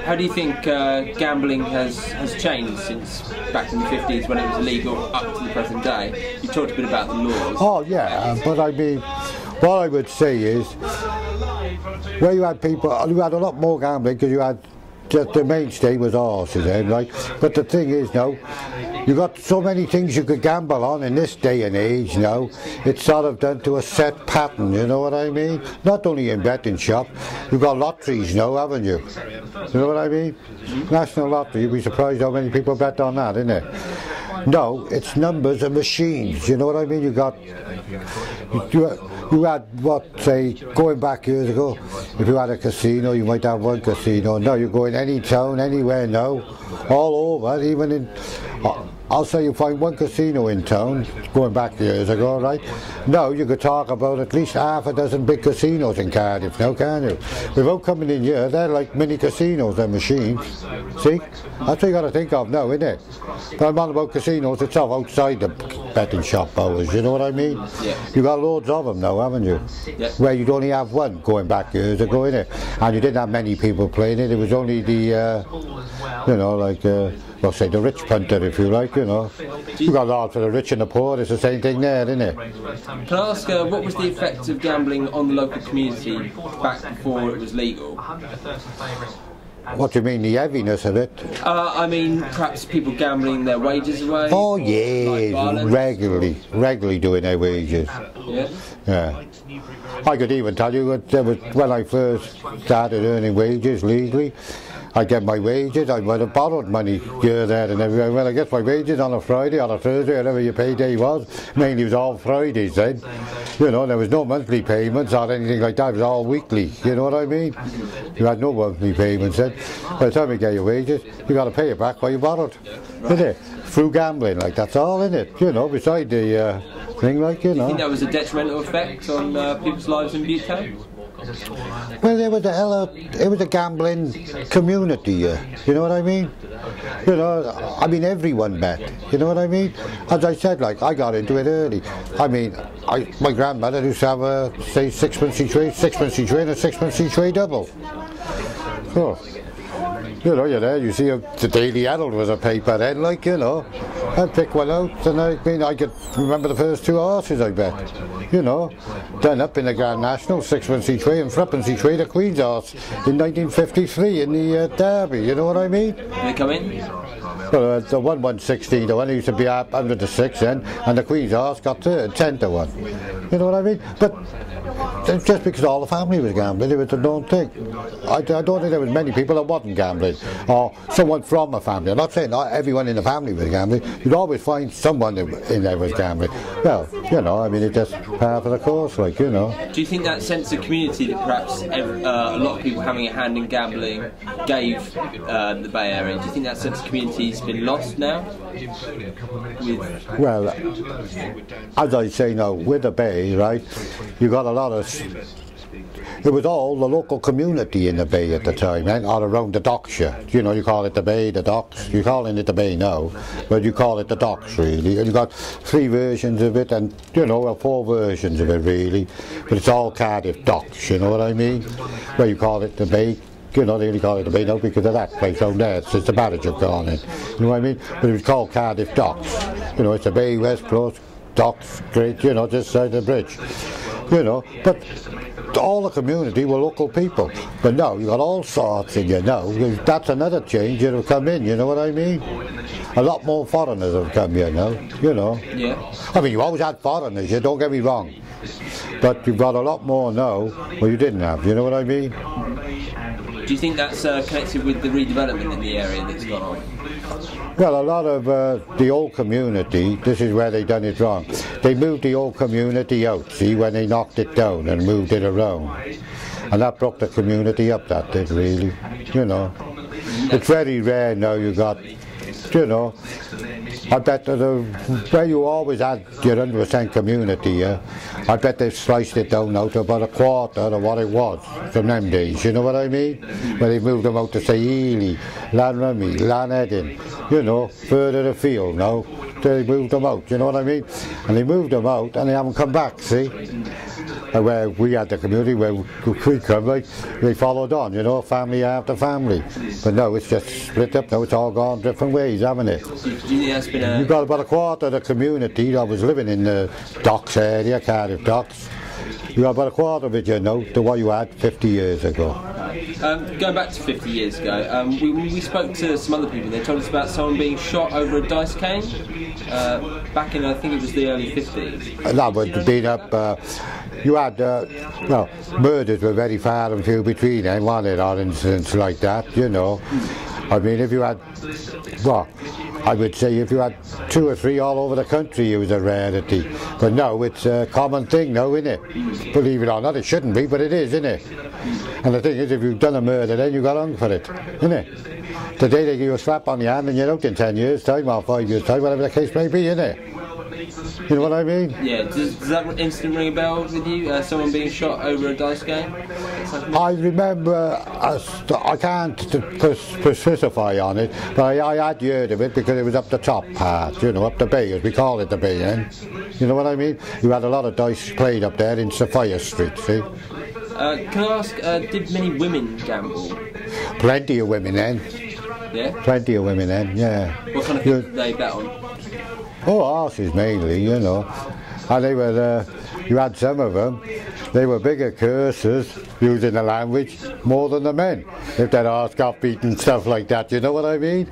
How do you think gambling has changed since back in the 50s when it was illegal up to the present day? You talked a bit about the laws. Oh yeah, but I mean, what I would say is, where you had people, you had a lot more gambling because you had just the mainstay was horses, right? But the thing is, now you got so many things you could gamble on in this day and age. Now it's sort of done to a set pattern. You know what I mean? Not only in betting shop, you've got lotteries now, haven't you? You know what I mean? National Lottery. You'd be surprised how many people bet on that, isn't it? No, it's numbers and machines. You know what I mean? You had what, say, going back years ago, if you had a casino, you might have one casino. No, you go in any town, anywhere now, all over, even in, I'll say you find one casino in town, going back years ago, right? Now you could talk about at least half a dozen big casinos in Cardiff now, can you? Without coming in here, they're like mini casinos, they're machines. See? That's what you got to think of now, isn't it? But I'm on about casinos itself, outside the betting shop hours, you know what I mean? Yeah. You got loads of them now, haven't you? Yeah. Where you'd only have one going back years ago, innit? And you didn't have many people playing it, it was only the, you know, like, well, say the rich punter, if you like, you know. You got odds for the rich and the poor, it's the same thing there, isn't it? Can I ask, what was the effect of gambling on the local community back before it was legal? What do you mean, the heaviness of it? I mean, perhaps people gambling their wages away? Oh, yeah, regularly doing their wages. Yeah? Yeah. I could even tell you that there was, when I first started earning wages legally, I get my wages, I might have borrowed money here, there and everywhere. Well, I get my wages on a Friday, on a Thursday, whatever your payday was. Mainly it was all Fridays then. You know, there was no monthly payments or anything like that, it was all weekly, you know what I mean? You had no monthly payments then. By the time you get your wages, you got to pay it back what you borrowed, isn't it? Through gambling, like, that's all, isn't it? You know, beside the thing, like, you know. Do you think that was a detrimental effect on people's lives in Butte? Well, it was a gambling community, you know what I mean? You know, I mean, everyone bet, you know what I mean? As I said, like, I got into it early. I mean, my grandmother used to have a, say, sixpence each way and a sixpence each way double. So, you know, you're there, you see the Daily Herald was a paper then, like, you know. I'd pick one out, and I mean, I could remember the first two horses I bet, you know. Done up in the Grand National, sixpence each way and threepence each way, the Queen's horse in 1953 in the Derby, you know what I mean? Did they come in? Well, the 1/116, the one used to be up 100 to 6 then, and the Queen's horse got 10 to 1. You know what I mean? But just because all the family was gambling, it was a known thing. I don't think there was many people that wasn't gambling, or someone from a family. I'm not saying not everyone in the family was gambling. You'd always find someone in there was gambling. Well, you know, I mean, it's just part of the course, like, you know. Do you think that sense of community that perhaps a lot of people having a hand in gambling gave the Bay Area, do you think that sense of community has been lost now? Well, as I say now, with the Bay, right, you got a lot of, it was all the local community in the Bay at the time, or around the docks, you know, you call it the Bay, the docks, you're calling it the Bay now, but you call it the docks really, and you got 3 versions of it, and, you know, 4 versions of it really, but it's all Cardiff docks, you know what I mean, where you call it the Bay. You know, they only call it the Bay now because of that place down there, since the barrage have gone in, you know what I mean, but it was called Cardiff docks, you know, it's the Bay, West Coast, docks, great, you know, just side of the bridge, you know, but all the community were local people. But now you got all sorts in you now. That's another change that have come in, you know what I mean? A lot more foreigners have come here now, you know. Yeah. I mean, you always had foreigners, you don't get me wrong, but you've got a lot more now where you didn't have, you know what I mean? Do you think that's connected with the redevelopment in the area that's gone on? Well, a lot of the old community, this is where they done it wrong. They moved the old community out, see, when they knocked it down and moved it around. And that broke the community up, that did, really, you know. It's very rare now you got, you know, I bet that where you always had your 100% community, I bet they've sliced it down now to about a quarter of what it was from them days, you know what I mean? When they moved them out to, say, Ely, Lanrummy, Lanedin, you know, further afield now, they moved them out, you know what I mean? And they moved them out and they haven't come back, see? where we had the community, where we come, like, they followed on, you know, family after family. But no, it's just split up now, it's all gone different ways, haven't it? Do you think that's been a... You've got about a quarter of the community that was living in the docks area, Cardiff docks. You got about a quarter of it, you know, to what you had 50 years ago. Going back to 50 years ago, we spoke to some other people. They told us about someone being shot over a dice cane back in, I think it was the early 50s. That would have been up. You had, well, murders were very far and few between, then, wasn't it, or incidents like that, you know. I mean, if you had, well, I would say if you had 2 or 3 all over the country, it was a rarity. But no, it's a common thing now, isn't it? Believe it or not, it shouldn't be, but it is, isn't it? And the thing is, if you've done a murder, then you got hung for it, isn't it? Today they give you a slap on the hand and you're out in 10 years' time or 5 years' time, whatever the case may be, isn't it? You know what I mean? Yeah, does that incident ring a bell with you? Someone being shot over a dice game? I remember, I can't specify on it, but I had heard of it because it was up the top part, you know, up the bay, as we call it the bay end. You know what I mean? You had a lot of dice played up there in Sophia Street, see? Can I ask, did many women gamble? Plenty of women then. Yeah? Plenty of women then, yeah. What kind of things did they bet on? Oh, horses mainly, you know. And they were, you had some of them, they were bigger cursors, using the language, more than the men. If their horse got beaten, stuff like that, you know what I mean?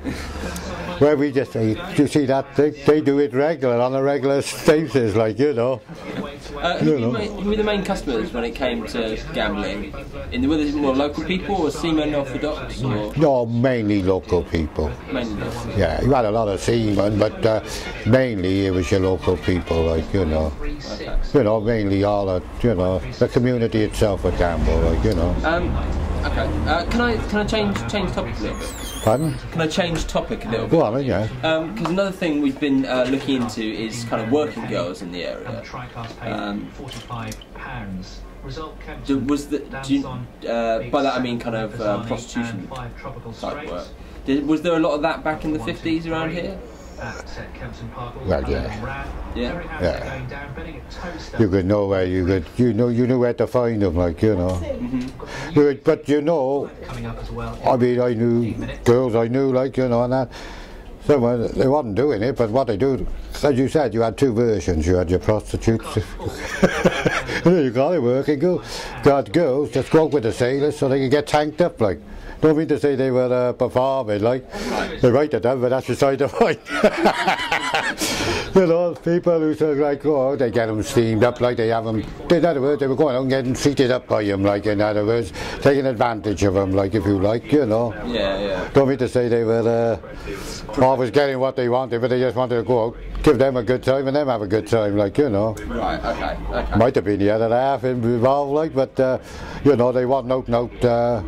Where we just say, you see that, they do it regular, on a regular basis, like, you know. Who were the main customers when it came to gambling? Were there more local people or seamen orthodox? Or? No, mainly local people. Mainly local. Yeah, you had a lot of seamen, but mainly it was your local people, like, you know. Okay. You know, mainly all the, you know, the community itself would gamble, like, you know. Okay. Can I change topic a little bit? Pardon? Can I change topic a little bit? Go on, yeah. Because another thing we've been looking into is kind of working girls in the area. By that I mean kind of prostitution type work. Was there a lot of that back in the 50s around here? Well, yeah. Yeah. Yeah. You could know where you knew where to find them, like, you know. Mm-hmm. But you know, I mean, I knew girls, I knew, like, you know, and that. Some they wasn't doing it, but what they do, as you said, you had 2 versions. You had your prostitutes, you got it working girls. Got girls just go out with the sailors so they could get tanked up, like. Don't mean to say they were performing, like, they write it down, but that's beside the point. You know, people who say, like, oh, they get them steamed up, like, they have them, in other words, they were going out and getting treated up by them, like, in other words, taking advantage of them, like, if you like, you know. Yeah, yeah. Don't mean to say they were always getting what they wanted, but they just wanted to go out, give them a good time and them have a good time, like, you know. Right, okay. Might have been the other half involved, like, but, you know, they wasn't out and out,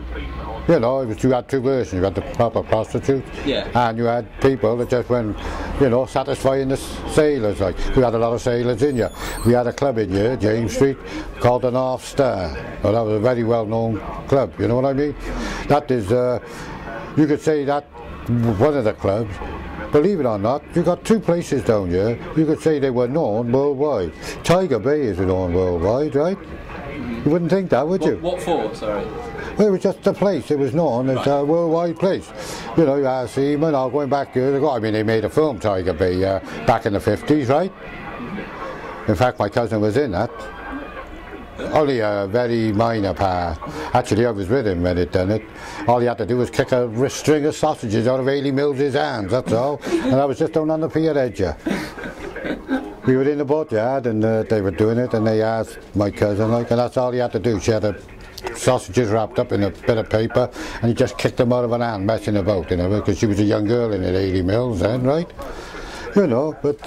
you know, you had 2 versions. You had the proper prostitutes, yeah, and you had people that just went, you know, satisfying the sailors. Like, we had a lot of sailors in here. We had a club in here, James Street, called the North Star. Well, that was a very well-known club. You know what I mean? That is, you could say that one of the clubs. Believe it or not, you got 2 places down here. You could say they were known worldwide. Tiger Bay is known worldwide, right? You wouldn't think that, would you? What for? Sorry. Well, it was just a place. It was known as a worldwide place. You know, you had seamen all going back years ago. I mean, they made a film, Tiger Bay, back in the 50s, right? In fact, my cousin was in that. Only a very minor part. Actually, I was with him when he'd done it. All he had to do was kick a string of sausages out of Ailey Mills's hands, that's all. And I was just down on the pier edge. We were in the boatyard and they were doing it, and they asked my cousin, like, and that's all he had to do. She had a sausages wrapped up in a bit of paper, and he just kicked them out of her hand, messing about, you know, because she was a young girl in it, Ailey Mills then, right? You know, but